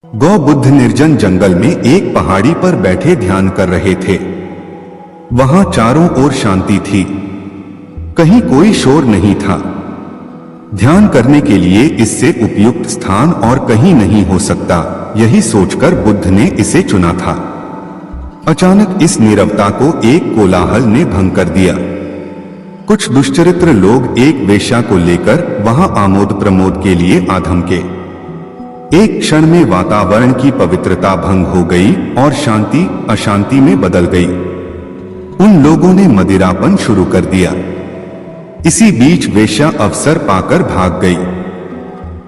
गौ बुद्ध निर्जन जंगल में एक पहाड़ी पर बैठे ध्यान कर रहे थे। वहां चारों ओर शांति थी, कहीं कोई शोर नहीं था। ध्यान करने के लिए इससे उपयुक्त स्थान और कहीं नहीं हो सकता, यही सोचकर बुद्ध ने इसे चुना था। अचानक इस नीरवता को एक कोलाहल ने भंग कर दिया। कुछ दुष्चरित्र लोग एक वेश्या को लेकर वहां आमोद प्रमोद के लिए आ धमके। एक क्षण में वातावरण की पवित्रता भंग हो गई और शांति अशांति में बदल गई। उन लोगों ने मदिरापन शुरू कर दिया। इसी बीच वेश्या अवसर पाकर भाग गई।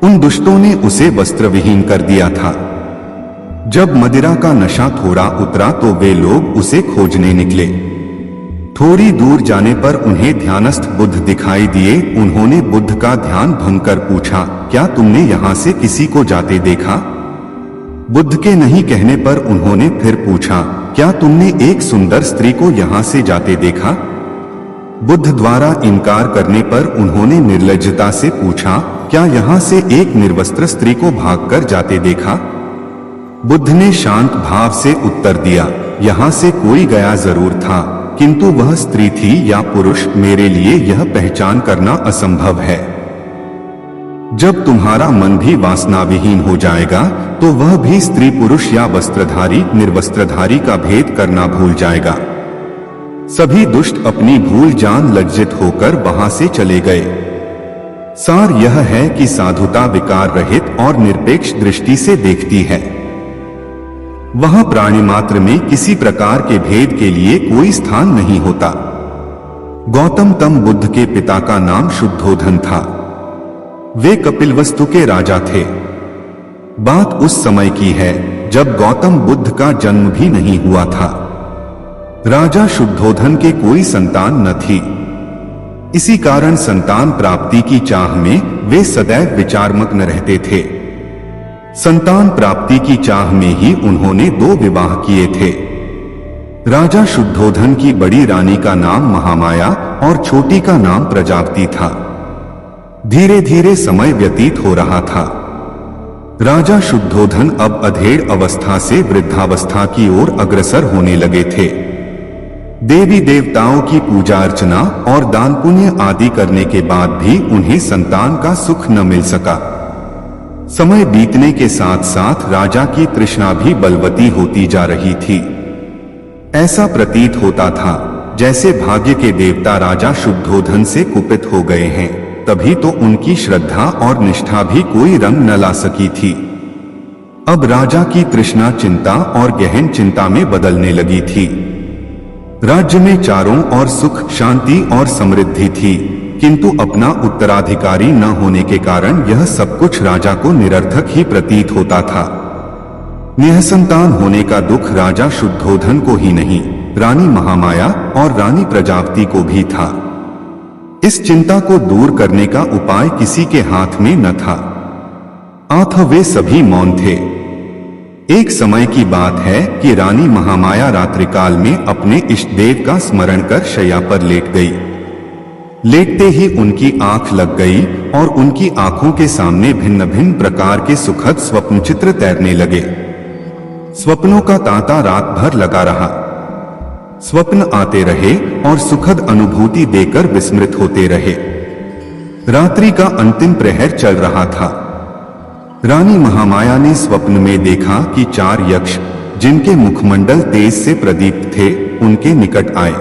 उन दुष्टों ने उसे वस्त्रविहीन कर दिया था। जब मदिरा का नशा थोड़ा उतरा तो वे लोग उसे खोजने निकले। थोड़ी दूर जाने पर उन्हें ध्यानस्थ बुद्ध दिखाई दिए। उन्होंने बुद्ध का ध्यान भंग कर पूछा, क्या तुमने यहां से किसी को जाते देखा? बुद्ध के नहीं कहने पर उन्होंने फिर पूछा, क्या तुमने एक सुंदर स्त्री को यहां से जाते देखा? बुद्ध द्वारा इनकार करने पर उन्होंने निर्लज्जता से पूछा, क्या यहां से एक निर्वस्त्र स्त्री को भागकर जाते देखा? बुद्ध ने शांत भाव से उत्तर दिया, यहां से कोई गया जरूर था, किंतु वह स्त्री थी या पुरुष मेरे लिए यह पहचान करना असंभव है। जब तुम्हारा मन भी वासनाविहीन हो जाएगा तो वह भी स्त्री पुरुष या वस्त्रधारी निर्वस्त्रधारी का भेद करना भूल जाएगा। सभी दुष्ट अपनी भूल जान लज्जित होकर वहां से चले गए। सार यह है कि साधुता विकार रहित और निरपेक्ष दृष्टि से देखती है। वहां प्राणी मात्र में किसी प्रकार के भेद के लिए कोई स्थान नहीं होता। गौतम तम बुद्ध के पिता का नाम शुद्धोधन था। वे कपिलवस्तु के राजा थे। बात उस समय की है जब गौतम बुद्ध का जन्म भी नहीं हुआ था। राजा शुद्धोधन के कोई संतान न थी। इसी कारण संतान प्राप्ति की चाह में वे सदैव विचारमग्न रहते थे। संतान प्राप्ति की चाह में ही उन्होंने 2 विवाह किए थे। राजा शुद्धोधन की बड़ी रानी का नाम महामाया और छोटी का नाम प्रजापति था। धीरे धीरे समय व्यतीत हो रहा था। राजा शुद्धोधन अब अधेड़ अवस्था से वृद्धावस्था की ओर अग्रसर होने लगे थे। देवी देवताओं की पूजा अर्चना और दान पुण्य आदि करने के बाद भी उन्हें संतान का सुख न मिल सका। समय बीतने के साथ साथ राजा की तृष्णा भी बलवती होती जा रही थी। ऐसा प्रतीत होता था जैसे भाग्य के देवता राजा शुद्धोधन से कुपित हो गए हैं, तभी तो उनकी श्रद्धा और निष्ठा भी कोई रंग न ला सकी थी। अब राजा की तृष्णा चिंता और गहन चिंता में बदलने लगी थी। राज्य में चारों ओर सुख शांति और समृद्धि थी, किंतु अपना उत्तराधिकारी न होने के कारण यह सब कुछ राजा को निरर्थक ही प्रतीत होता था। निःसंतान होने का दुख राजा शुद्धोधन को ही नहीं, रानी महामाया और रानी प्रजापति को भी था। इस चिंता को दूर करने का उपाय किसी के हाथ में न था, अतः वे सभी मौन थे। एक समय की बात है कि रानी महामाया रात्रिकाल में अपने इष्ट देव का स्मरण कर शैया पर लेट गई। लेटते ही उनकी आंख लग गई और उनकी आंखों के सामने भिन्न भिन्न प्रकार के सुखद स्वप्न चित्र तैरने लगे। स्वप्नों का तांता रात भर लगा रहा। स्वप्न आते रहे और सुखद अनुभूति देकर विस्मृत होते रहे। रात्रि का अंतिम प्रहर चल रहा था। रानी महामाया ने स्वप्न में देखा कि 4 यक्ष, जिनके मुखमंडल तेज से प्रदीप्त थे, उनके निकट आए।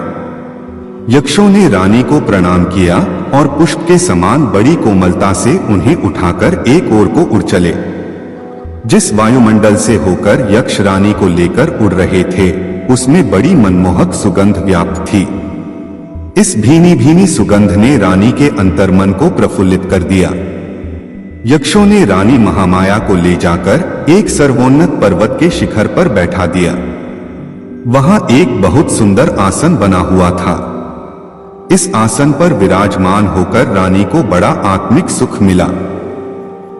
यक्षों ने रानी को प्रणाम किया और पुष्प के समान बड़ी कोमलता से उन्हें उठाकर एक ओर को उड़ चले। जिस वायुमंडल से होकर यक्ष रानी को लेकर उड़ रहे थे, उसमें बड़ी मनमोहक सुगंध व्याप्त थी। इस भीनी भीनी सुगंध ने रानी के अंतर्मन को प्रफुल्लित कर दिया। यक्षों ने रानी महामाया को ले जाकर एक सर्वोन्नत पर्वत के शिखर पर बैठा दिया। वहां एक बहुत सुंदर आसन बना हुआ था। इस आसन पर विराजमान होकर रानी को बड़ा आत्मिक सुख मिला।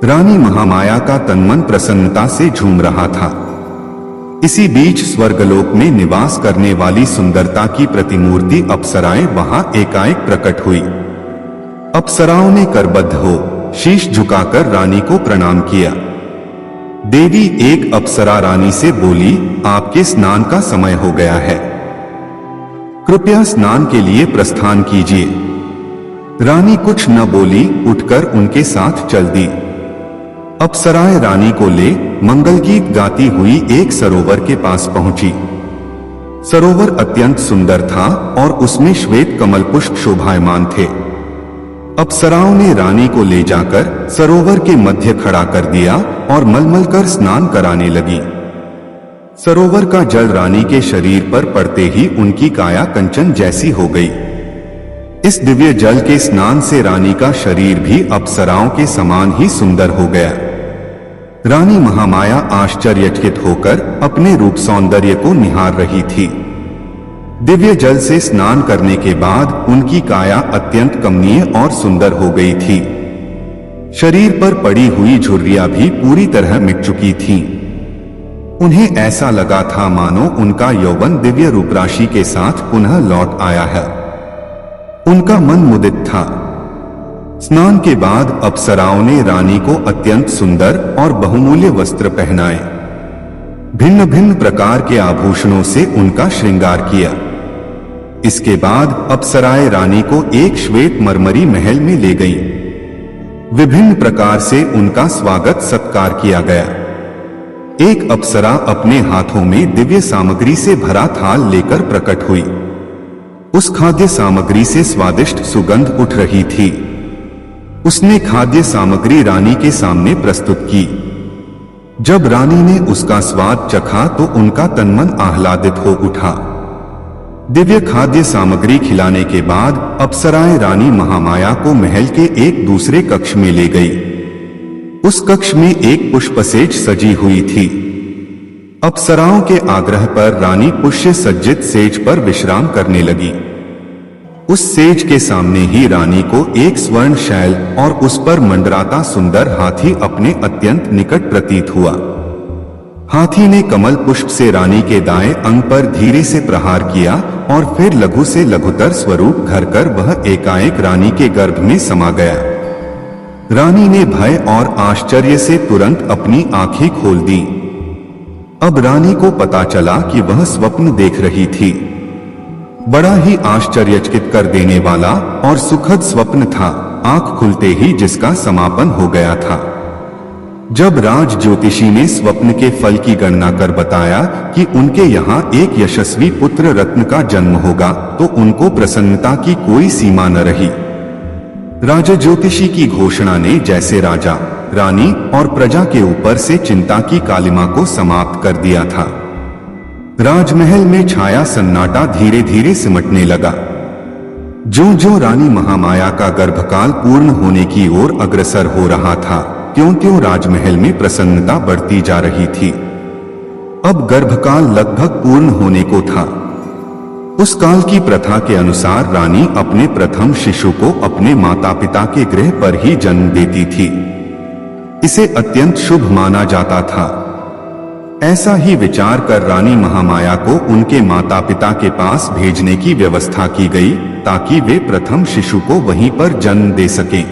रानी महामाया का तनमन प्रसन्नता से झूम रहा था। इसी बीच स्वर्गलोक में निवास करने वाली सुंदरता की प्रतिमूर्ति अप्सराएं वहां एकाएक प्रकट हुई। अप्सराओं ने करबद्ध हो शीश झुकाकर रानी को प्रणाम किया। देवी एक अप्सरा रानी से बोली, आपके स्नान का समय हो गया है, कृपया स्नान के लिए प्रस्थान कीजिए। रानी कुछ न बोली, उठकर उनके साथ चल दी। अप्सराएं रानी को ले मंगल गीत गाती हुई एक सरोवर के पास पहुंची। सरोवर अत्यंत सुंदर था और उसमें श्वेत कमल पुष्प शोभायमान थे। अप्सराओं ने रानी को ले जाकर सरोवर के मध्य खड़ा कर दिया और मलमल कर स्नान कराने लगी। सरोवर का जल रानी के शरीर पर पड़ते ही उनकी काया कंचन जैसी हो गई। इस दिव्य जल के स्नान से रानी का शरीर भी अप्सराओं के समान ही सुंदर हो गया। रानी महामाया आश्चर्यचकित होकर अपने रूप सौंदर्य को निहार रही थी। दिव्य जल से स्नान करने के बाद उनकी काया अत्यंत कमनीय और सुंदर हो गई थी। शरीर पर पड़ी हुई झुर्रियां भी पूरी तरह मिट चुकी थीं। उन्हें ऐसा लगा था मानो उनका यौवन दिव्य रूपराशि के साथ पुनः लौट आया है। उनका मन मुदित था। स्नान के बाद अप्सराओं ने रानी को अत्यंत सुंदर और बहुमूल्य वस्त्र पहनाए। भिन्न भिन्न प्रकार के आभूषणों से उनका श्रृंगार किया। इसके बाद अप्सराएं रानी को एक श्वेत मरमरी महल में ले गईं। विभिन्न प्रकार से उनका स्वागत सत्कार किया गया। एक अप्सरा अपने हाथों में दिव्य सामग्री से भरा थाल लेकर प्रकट हुई। उस खाद्य सामग्री से स्वादिष्ट सुगंध उठ रही थी। उसने खाद्य सामग्री रानी के सामने प्रस्तुत की। जब रानी ने उसका स्वाद चखा तो उनका तनमन आह्लादित हो उठा। दिव्य खाद्य सामग्री खिलाने के बाद अप्सराएं रानी महामाया को महल के एक दूसरे कक्ष में ले गई। उस कक्ष में एक पुष्पसेज सजी हुई थी। अप्सराओं के आग्रह पर रानी पुष्य सज्जित सेज पर विश्राम करने लगी। उस सेज के सामने ही रानी को एक स्वर्ण शैल और उस पर मंडराता सुंदर हाथी अपने अत्यंत निकट प्रतीत हुआ। हाथी ने कमल पुष्प से रानी के दाएं अंग पर धीरे से प्रहार किया और फिर लघु से लघुतर स्वरूप धरकर वह एकाएक रानी के गर्भ में समा गया। रानी ने भय और आश्चर्य से तुरंत अपनी आंखें खोल दी। अब रानी को पता चला कि वह स्वप्न देख रही थी। बड़ा ही आश्चर्यचकित कर देने वाला और सुखद स्वप्न था, आंख खुलते ही जिसका समापन हो गया था। जब राज ज्योतिषी ने स्वप्न के फल की गणना कर बताया कि उनके यहाँ एक यशस्वी पुत्र रत्न का जन्म होगा, तो उनको प्रसन्नता की कोई सीमा न रही। राजा ज्योतिषी की घोषणा ने जैसे राजा, रानी और प्रजा के ऊपर से चिंता की कालिमा को समाप्त कर दिया था। राजमहल में छाया सन्नाटा धीरे धीरे सिमटने लगा। ज्यों ज्यों रानी महामाया का गर्भकाल पूर्ण होने की ओर अग्रसर हो रहा था, त्यों त्यों राजमहल में प्रसन्नता बढ़ती जा रही थी। अब गर्भकाल लगभग पूर्ण होने को था। उस काल की प्रथा के अनुसार रानी अपने प्रथम शिशु को अपने माता पिता के गृह पर ही जन्म देती थी। इसे अत्यंत शुभ माना जाता था। ऐसा ही विचार कर रानी महामाया को उनके माता पिता के पास भेजने की व्यवस्था की गई, ताकि वे प्रथम शिशु को वहीं पर जन्म दे सकें।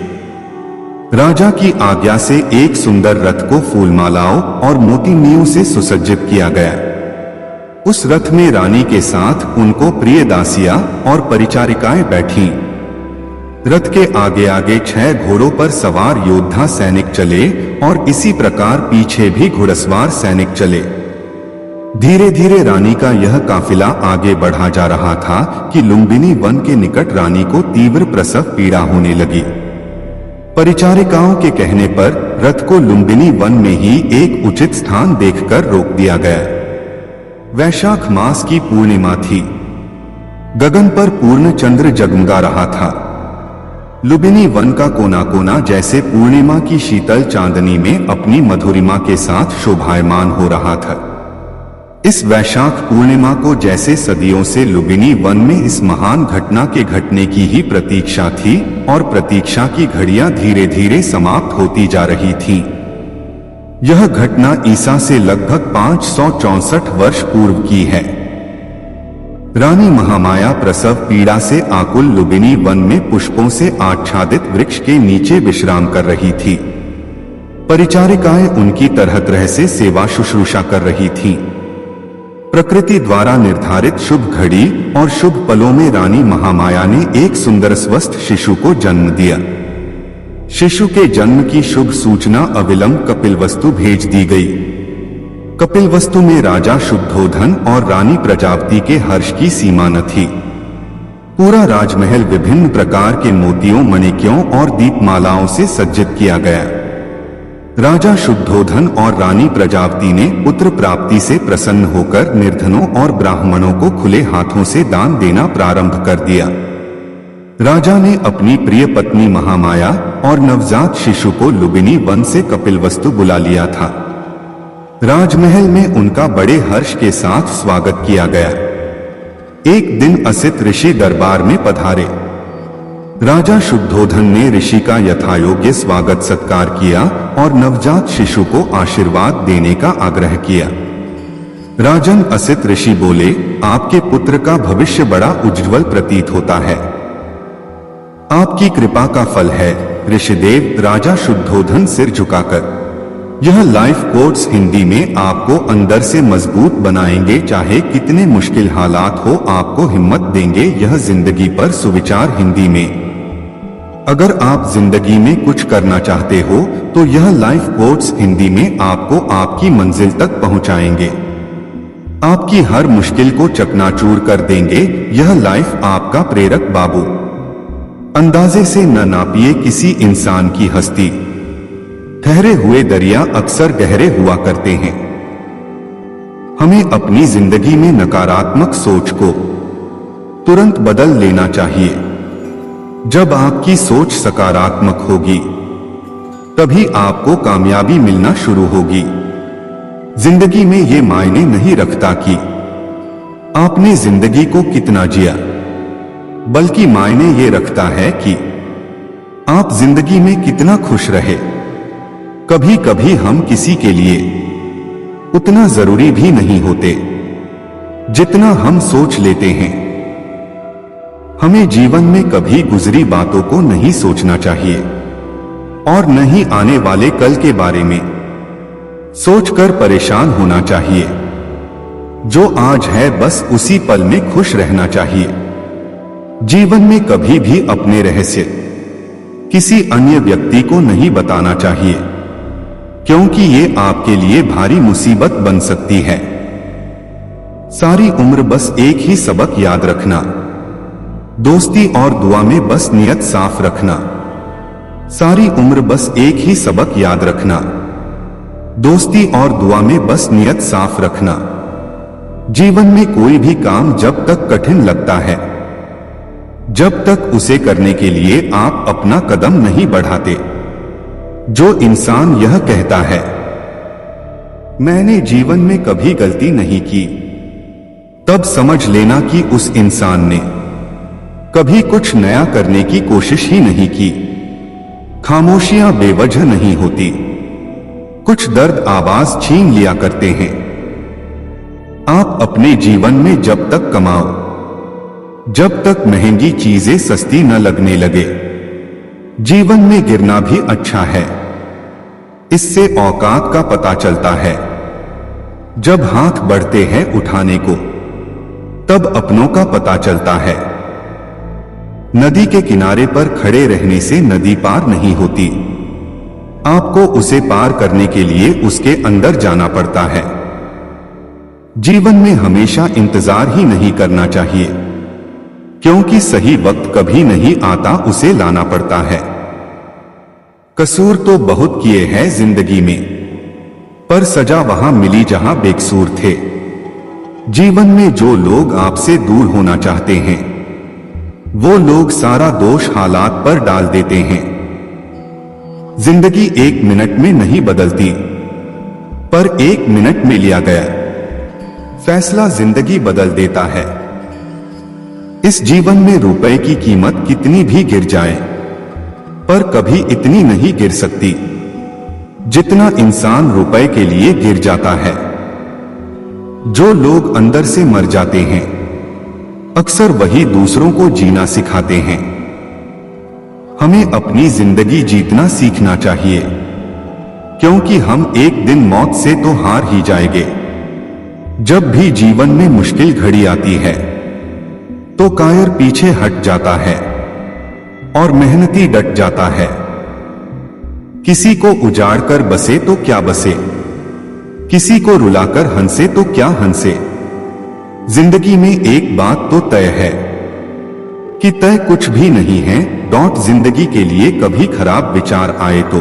राजा की आज्ञा से एक सुंदर रथ को फूलमालाओं और मोतियों से सुसज्जित किया गया। उस रथ में रानी के साथ उनको प्रिय दासियां और परिचारिकाएं बैठीं। रथ के आगे आगे 6 घोड़ों पर सवार योद्धा सैनिक चले और इसी प्रकार पीछे भी घुड़सवार सैनिक चले। धीरे धीरे रानी का यह काफिला आगे बढ़ा जा रहा था कि लुम्बिनी वन के निकट रानी को तीव्र प्रसव पीड़ा होने लगी। परिचारिकाओं के कहने पर रथ को लुम्बिनी वन में ही एक उचित स्थान देखकर रोक दिया गया। वैशाख मास की पूर्णिमा थी। गगन पर पूर्ण चंद्र जगमगा रहा था। लुम्बिनी वन का कोना कोना जैसे पूर्णिमा की शीतल चांदनी में अपनी मधुरिमा के साथ शोभायमान हो रहा था। इस वैशाख पूर्णिमा को जैसे सदियों से लुम्बिनी वन में इस महान घटना के घटने की ही प्रतीक्षा थी, और प्रतीक्षा की घड़ियां धीरे धीरे समाप्त होती जा रही थीं। यह घटना ईसा से लगभग 564 वर्ष पूर्व की है। रानी महामाया प्रसव पीड़ा से आकुल लुम्बिनी वन में पुष्पों से आच्छादित वृक्ष के नीचे विश्राम कर रही थी। परिचारिकाएं उनकी तरह तरह से सेवा शुश्रूषा कर रही थीं। प्रकृति द्वारा निर्धारित शुभ घड़ी और शुभ पलों में रानी महामाया ने एक सुंदर स्वस्थ शिशु को जन्म दिया। शिशु के जन्म की शुभ सूचना अविलंब कपिलवस्तु भेज दी गई। कपिलवस्तु में राजा शुद्धोधन और रानी प्रजापति के हर्ष की सीमा न थी। पूरा राजमहल विभिन्न प्रकार के मोतियों, मणिक्यों और दीपमालाओं से सज्जित किया गया। राजा शुद्धोधन और रानी प्रजापति ने पुत्र प्राप्ति से प्रसन्न होकर निर्धनों और ब्राह्मणों को खुले हाथों से दान देना प्रारंभ कर दिया। राजा ने अपनी प्रिय पत्नी महामाया और नवजात शिशु को लुबिनी वन से कपिलवस्तु बुला लिया था। राजमहल में उनका बड़े हर्ष के साथ स्वागत किया गया। एक दिन असित ऋषि दरबार में पधारे। राजा शुद्धोधन ने ऋषि का यथायोग्य स्वागत सत्कार किया और नवजात शिशु को आशीर्वाद देने का आग्रह किया। राजन असित ऋषि बोले, आपके पुत्र का भविष्य बड़ा उज्जवल प्रतीत होता है। आपकी कृपा का फल है। ऋषिदेव, राजा शुद्धोधन सिर झुकाकर, यह लाइफ कोट्स हिंदी में आपको अंदर से मजबूत बनाएंगे, चाहे कितने मुश्किल हालात हो आपको हिम्मत देंगे। यह जिंदगी पर सुविचार हिंदी में। अगर आप जिंदगी में कुछ करना चाहते हो तो यह लाइफ कोट्स हिंदी में आपको आपकी मंजिल तक पहुंचाएंगे, आपकी हर मुश्किल को चकनाचूर कर देंगे। यह लाइफ आपका प्रेरक बाबू। अंदाजे से न नापिए किसी इंसान की हस्ती। ठहरे हुए दरिया अक्सर गहरे हुआ करते हैं। हमें अपनी जिंदगी में नकारात्मक सोच को तुरंत बदल लेना चाहिए। जब आपकी सोच सकारात्मक होगी तभी आपको कामयाबी मिलना शुरू होगी। जिंदगी में ये मायने नहीं रखता कि आपने जिंदगी को कितना जिया, बल्कि मायने ये रखता है कि आप जिंदगी में कितना खुश रहे। कभी कभी हम किसी के लिए उतना जरूरी भी नहीं होते जितना हम सोच लेते हैं। हमें जीवन में कभी गुजरी बातों को नहीं सोचना चाहिए और न ही आने वाले कल के बारे में सोचकर परेशान होना चाहिए। जो आज है बस उसी पल में खुश रहना चाहिए। जीवन में कभी भी अपने रहस्य किसी अन्य व्यक्ति को नहीं बताना चाहिए, क्योंकि ये आपके लिए भारी मुसीबत बन सकती है। सारी उम्र बस एक ही सबक याद रखना, दोस्ती और दुआ में बस नियत साफ रखना। सारी उम्र बस एक ही सबक याद रखना, दोस्ती और दुआ में बस नियत साफ रखना। जीवन में कोई भी काम जब तक कठिन लगता है, जब तक उसे करने के लिए आप अपना कदम नहीं बढ़ाते। जो इंसान यह कहता है, मैंने जीवन में कभी गलती नहीं की, तब समझ लेना कि उस इंसान ने कभी कुछ नया करने की कोशिश ही नहीं की। खामोशियां बेवजह नहीं होती, कुछ दर्द आवाज छीन लिया करते हैं। आप अपने जीवन में जब तक कमाओ, जब तक महंगी चीजें सस्ती न लगने लगे, जीवन में गिरना भी अच्छा है। इससे औकात का पता चलता है। जब हाथ बढ़ते हैं उठाने को, तब अपनों का पता चलता है। नदी के किनारे पर खड़े रहने से नदी पार नहीं होती, आपको उसे पार करने के लिए उसके अंदर जाना पड़ता है। जीवन में हमेशा इंतजार ही नहीं करना चाहिए, क्योंकि सही वक्त कभी नहीं आता, उसे लाना पड़ता है। कसूर तो बहुत किए हैं जिंदगी में, पर सजा वहां मिली जहां बेकसूर थे। जीवन में जो लोग आपसे दूर होना चाहते हैं, वो लोग सारा दोष हालात पर डाल देते हैं। जिंदगी 1 मिनट में नहीं बदलती, पर 1 मिनट में लिया गया फैसला जिंदगी बदल देता है। इस जीवन में रुपए की कीमत कितनी भी गिर जाए, पर कभी इतनी नहीं गिर सकती जितना इंसान रुपए के लिए गिर जाता है। जो लोग अंदर से मर जाते हैं, अक्सर वही दूसरों को जीना सिखाते हैं। हमें अपनी जिंदगी जीतना सीखना चाहिए। क्योंकि हम एक दिन मौत से तो हार ही जाएंगे। जब भी जीवन में मुश्किल घड़ी आती है तो कायर पीछे हट जाता है और मेहनती डट जाता है। किसी को उजाड़ कर बसे तो क्या बसे, किसी को रुलाकर हंसे तो क्या हंसे। जिंदगी में एक बात तो तय है कि तय कुछ भी नहीं है। जिंदगी के लिए कभी खराब विचार आए तो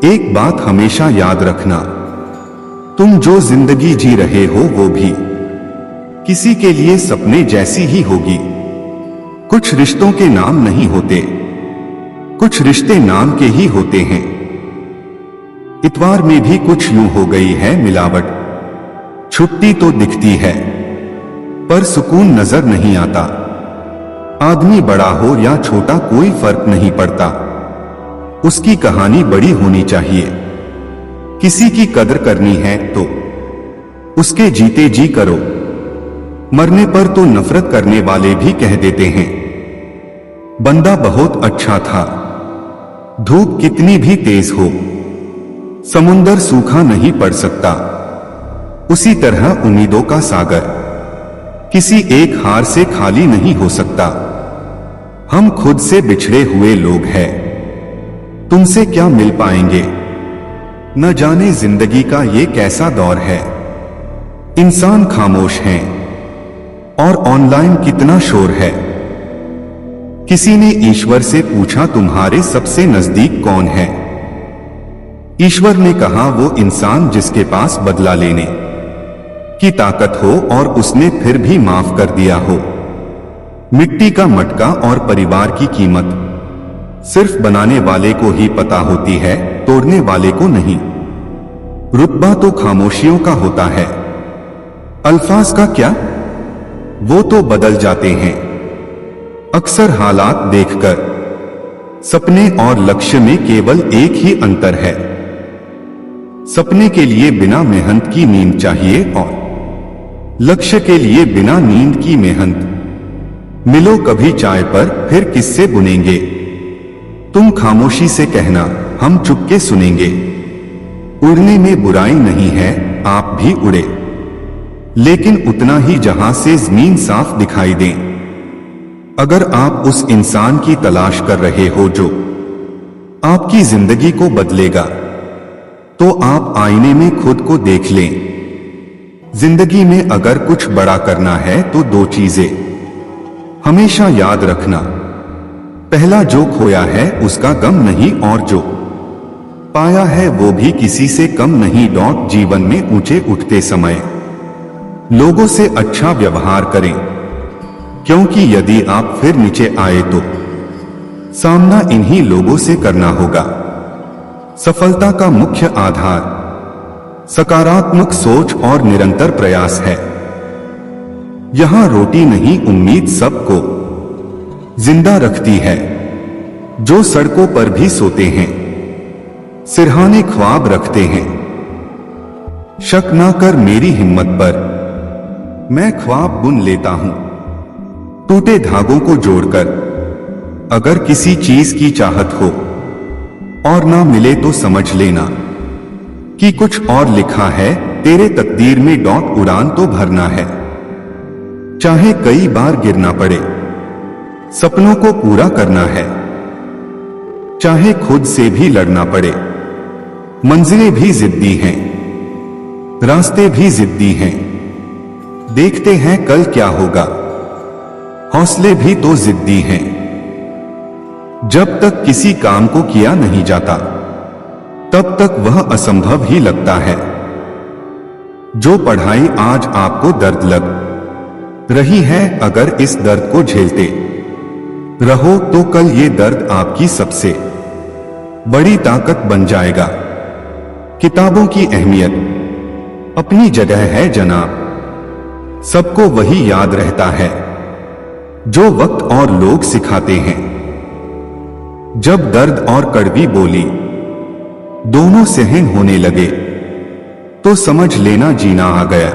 एक बात हमेशा याद रखना, तुम जो जिंदगी जी रहे हो वो भी किसी के लिए सपने जैसी ही होगी। कुछ रिश्तों के नाम नहीं होते, कुछ रिश्ते नाम के ही होते हैं। इतवार में भी कुछ यूं हो गई है मिलावट, छुट्टी तो दिखती है पर सुकून नजर नहीं आता। आदमी बड़ा हो या छोटा कोई फर्क नहीं पड़ता, उसकी कहानी बड़ी होनी चाहिए। किसी की कदर करनी है तो उसके जीते जी करो, मरने पर तो नफरत करने वाले भी कह देते हैं बंदा बहुत अच्छा था। धूप कितनी भी तेज हो समुंदर सूखा नहीं पड़ सकता, उसी तरह उम्मीदों का सागर किसी एक हार से खाली नहीं हो सकता। हम खुद से बिछड़े हुए लोग हैं, तुमसे क्या मिल पाएंगे। न जाने जिंदगी का ये कैसा दौर है, इंसान खामोश हैं और ऑनलाइन कितना शोर है। किसी ने ईश्वर से पूछा तुम्हारे सबसे नजदीक कौन है। ईश्वर ने कहा वो इंसान जिसके पास बदला लेने की ताकत हो और उसने फिर भी माफ कर दिया हो। मिट्टी का मटका और परिवार की कीमत सिर्फ बनाने वाले को ही पता होती है, तोड़ने वाले को नहीं। रुतबा तो खामोशियों का होता है, अल्फाज का क्या, वो तो बदल जाते हैं अक्सर हालात देखकर। सपने और लक्ष्य में केवल एक ही अंतर है, सपने के लिए बिना मेहनत की नींद चाहिए और लक्ष्य के लिए बिना नींद की मेहनत। मिलो कभी चाय पर फिर किससे बुनेंगे, तुम खामोशी से कहना हम चुपके सुनेंगे। उड़ने में बुराई नहीं है, आप भी उड़े, लेकिन उतना ही जहां से जमीन साफ दिखाई दे। अगर आप उस इंसान की तलाश कर रहे हो जो आपकी जिंदगी को बदलेगा, तो आप आईने में खुद को देख लें। जिंदगी में अगर कुछ बड़ा करना है तो दो चीजें हमेशा याद रखना, पहला जो खोया है उसका गम नहीं और जो पाया है वो भी किसी से कम नहीं। जीवन में ऊंचे उठते समय लोगों से अच्छा व्यवहार करें, क्योंकि यदि आप फिर नीचे आए तो सामना इन्हीं लोगों से करना होगा। सफलता का मुख्य आधार सकारात्मक सोच और निरंतर प्रयास है। यहां रोटी नहीं उम्मीद सबको जिंदा रखती है, जो सड़कों पर भी सोते हैं, सिरहाने ख्वाब रखते हैं। शक ना कर मेरी हिम्मत पर, मैं ख्वाब बुन लेता हूं टूटे धागों को जोड़कर। अगर किसी चीज की चाहत हो और ना मिले तो समझ लेना कि कुछ और लिखा है तेरे तकदीर में। उड़ान तो भरना है, चाहे कई बार गिरना पड़े, सपनों को पूरा करना है, चाहे खुद से भी लड़ना पड़े। मंजिलें भी जिद्दी हैं, रास्ते भी जिद्दी हैं, देखते हैं कल क्या होगा। हौसले भी तो जिद्दी हैं, जब तक किसी काम को किया नहीं जाता तब तक वह असंभव ही लगता है। जो पढ़ाई आज आपको दर्द लग रही है, अगर इस दर्द को झेलते रहो तो कल ये दर्द आपकी सबसे बड़ी ताकत बन जाएगा। किताबों की अहमियत अपनी जगह है जनाब, सबको वही याद रहता है जो वक्त और लोग सिखाते हैं। जब दर्द और कड़वी बोली दोनों सहन होने लगे तो समझ लेना जीना आ गया।